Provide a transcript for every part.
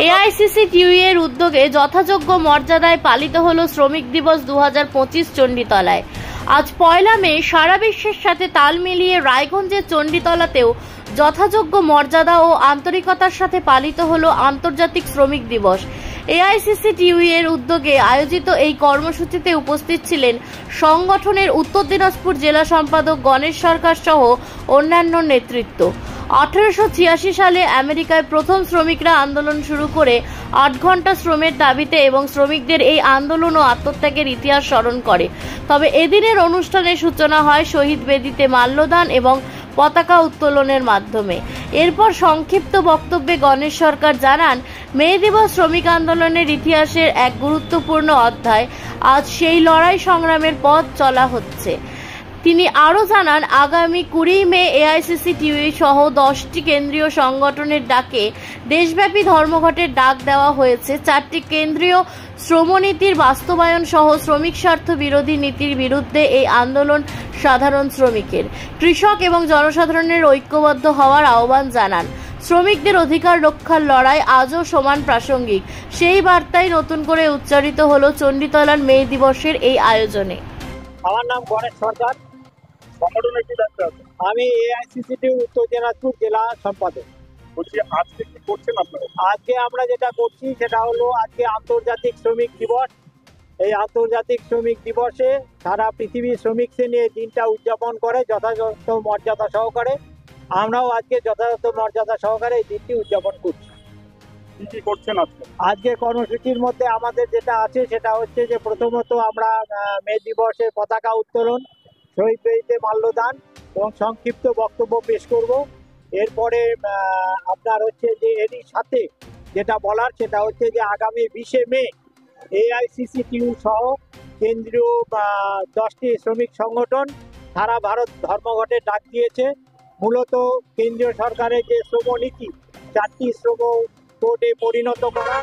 এআইসিসিটিইউ এর উদ্যোগে যথাযোগ্য মর্যাদায় পালিত হলো শ্রমিক দিবস 2025 চণ্ডীতলায়। আজ 1 মে সারা বিশ্বের সাথে তাল মিলিয়ে রায়গঞ্জের চণ্ডীতলাতেও যথাযোগ্য মর্যাদা ও আন্তরিকতার সাথে পালিত হলো আন্তর্জাতিক শ্রমিক দিবস। এআইসিসিটিইউ এর উদ্যোগে আয়োজিত এই কর্মসূচিতে উপস্থিত ছিলেন সংগঠনের উত্তর দিনাজপুর জেলা সম্পাদক গণেশ সরকার সহ অন্যান্য নেতৃত্ব। 1886 সালে আমেরিকায় প্রথম শ্রমিকরা আন্দোলন শুরু করে 8 ঘন্টা শ্রমের দাবিতে এবং শ্রমিকদের এই আন্দোলন ও আত্মত্যাগের ইতিহাস স্মরণ করে। তবে এদিনের অনুষ্ঠানের সূচনা হয় শহীদ বেদিতে মাল্যদান এবং পতাকা উত্তোলনের মাধ্যমে। এরপর সংক্ষিপ্ত বক্তব্যে গণেশ সরকার জানান, মে দিবস শ্রমিক আন্দোলনের ইতিহাসের এক গুরুত্বপূর্ণ অধ্যায়। আজ সেই লড়াই সংগ্রামের পথ চলা হচ্ছে। তিনি আরও জানান, আগামী 20 মে এআইসিসিটিইউ সহ 10টি কেন্দ্রীয় সংগঠনের ডাকে দেশব্যাপী ধর্মঘটের ডাক দেওয়া হয়েছে। 4টি কেন্দ্রীয় শ্রমনীতির বাস্তবায়ন সহ শ্রমিক স্বার্থ বিরোধী নীতির বিরুদ্ধে এই আন্দোলন সাধারণ শ্রমিকের, কৃষক এবং জনসাধারণের ঐক্যবদ্ধ হওয়ার আহ্বান জানান। শ্রমিকদের অধিকার রক্ষার লড়াই আজও সমান প্রাসঙ্গিক, সেই বার্তাই নতুন করে উচ্চারিত হলো চণ্ডীতলার মে দিবসের এই আয়োজনে। আমার নাম গণেশ সরকার, আমি এআইসিসিটিইউ উত্তর দিনাজপুর জেলা সম্পাদক। আজকে কি করছেন আপনারা? আজকে আমরা যেটা করছি সেটা হলো আজকে আন্তর্জাতিক শ্রমিক দিবস। এই আন্তর্জাতিক শ্রমিক দিবসে সারা পৃথিবীর শ্রমিকদের নিয়ে দিনটা উদযাপন করে যথাযথ মর্যাদা সহকারে। আমরাও আজকে যথাযথ মর্যাদা সহকারে এই দিনটি উদযাপন করছি। কি করছেন আজকে? আজকে কর্মসূচির মধ্যে আমাদের যেটা আছে সেটা হচ্ছে যে প্রথমত আমরা মে দিবসের পতাকা উত্তোলন, শহীদ বেদিতে মাল্যদান এবং সংক্ষিপ্ত বক্তব্য পেশ করব। এরপরে আপনার হচ্ছে যে এরই সাথে যেটা বলার সেটা হচ্ছে যে আগামী 20 মে এআইসিসিটিইউ সহ কেন্দ্রীয় 10টি শ্রমিক সংগঠন সারা ভারত ধর্মঘটের ডাক দিয়েছে। মূলত কেন্দ্রীয় সরকারের যে শ্রমনীতি 4টি শ্রম কোডে পরিণত করা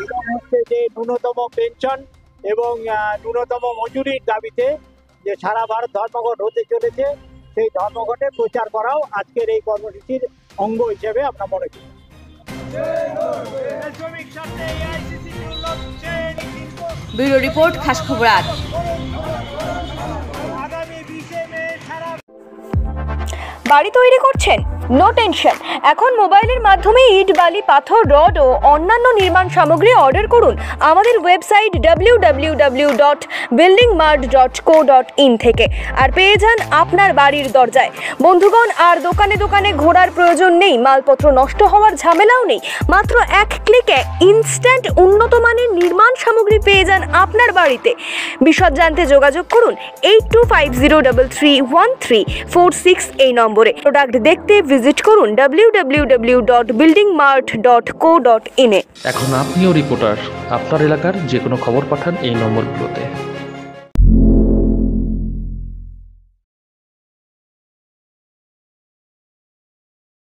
এবং হচ্ছে যে ন্যূনতম পেনশন এবং ন্যূনতম মজুরির দাবিতে যে সারা ভারত ধর্মঘট হতে চলেছে, সেই ধর্মঘটে প্রচার করাও আজকের এই কর্মসূচির অঙ্গ হিসেবে আমরা মনে করি। ব্যুরো রিপোর্ট, খাস খবর 8। বাড়ি তৈরি করছেন? নো টেনশন, এখন মোবাইলের মাধ্যমে ইট, বালি, পাথর, রড ও অন্যান্য নির্মাণ সামগ্রী অর্ডার করুন আমাদের ওয়েবসাইট www.buildingmart.co.in থেকে, আর পেয়ে যান আপনার বাড়ির দরজায়। বন্ধুগণ, আর দোকানে দোকানে ঘোরার প্রয়োজন নেই, মালপত্র নষ্ট হওয়ার ঝামেলাও নেই। মাত্র 1 ক্লিকে ইনস্ট্যান্ট উন্নত মানের নির্মাণ সামগ্রী পেয়ে যান আপনার বাড়িতে। বিশদ জানতে যোগাযোগ করুন 8250331346 এই নম্বরে। প্রোডাক্ট দেখতে ভিজিট করুন www.buildingmart.co.in এ। এখন আপনিও রিপোর্টার, আপনার এলাকার যে কোনো খবর পাঠান এই নম্বরগুলোতে।